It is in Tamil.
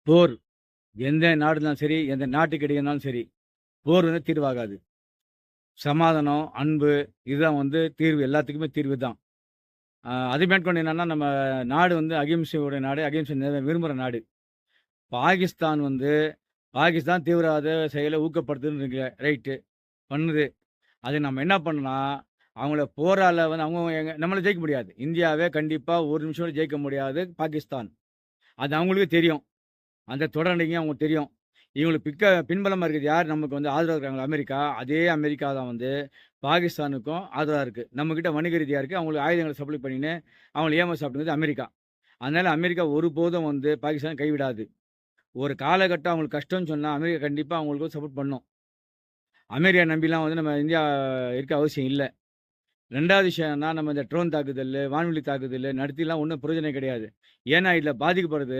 போர் எந்த நாடு இருந்தாலும் சரி, எந்த நாட்டுக்கு இடையே இருந்தாலும் சரி, போர் வந்து தீர்வாகாது. சமாதானம், அன்பு இதுதான் வந்து தீர்வு. எல்லாத்துக்குமே தீர்வு தான். அது மேற்கொண்டு என்னன்னா, நம்ம நாடு வந்து அகிம்சையோட நாடு, அகிம்சை விரும்புற நாடு. பாகிஸ்தான் வந்து பாகிஸ்தான் தீவிரவாத செயல ஊக்கப்படுத்துதுன்னு இருக்கு. ரைட்டு. பண்ணுது. அது நம்ம என்ன பண்ணணும்னா, அவங்கள போரால வந்து அவங்க நம்மள ஜெயிக்க முடியாது. இந்தியாவே கண்டிப்பா ஒரு நிமிஷம் கூட ஜெயிக்க முடியாது பாகிஸ்தான். அது அவங்களுக்கே தெரியும். அந்த தொடர்நிலைக்கும் அவங்களுக்கு தெரியும். இவங்களுக்கு பின்பலமா இருக்கிறது யார் நமக்கு வந்து ஆதரவா இருக்காங்களோ அமெரிக்கா, அதே அமெரிக்கா தான் வந்து பாகிஸ்தானுக்கும் ஆதரவா இருக்கு. நம்மகிட்ட வணிக ரீதியா இருக்கு. அவங்களுக்கு ஆயுதங்கள சப்ளை பண்ணின்னு, அவங்கள ஏமாத்தி சாப்பிடுறது அமெரிக்கா. அதனால அமெரிக்கா ஒருபோதும் வந்து பாகிஸ்தான கைவிடாது. ஒரு காலகட்டம் அவங்களுக்கு கஷ்டம்னு சொன்னா, அமெரிக்கா கண்டிப்பா அவங்களுக்கு சப்போர்ட் பண்ணும். அமெரிக்கா நம்பிலாம் வந்து நம்ம இந்தியா இருக்க அவசியம் இல்ல. 2வது விஷயம் என்னன்னா, நம்ம இந்த ட்ரோன் தாக்குதலு, வான்வெளி தாக்குதலு நடத்திலாம் ஒண்ணும் பிரயோஜனம் கிடையாது. ஏன்னா, இதுல பாதிக்கப்படுறது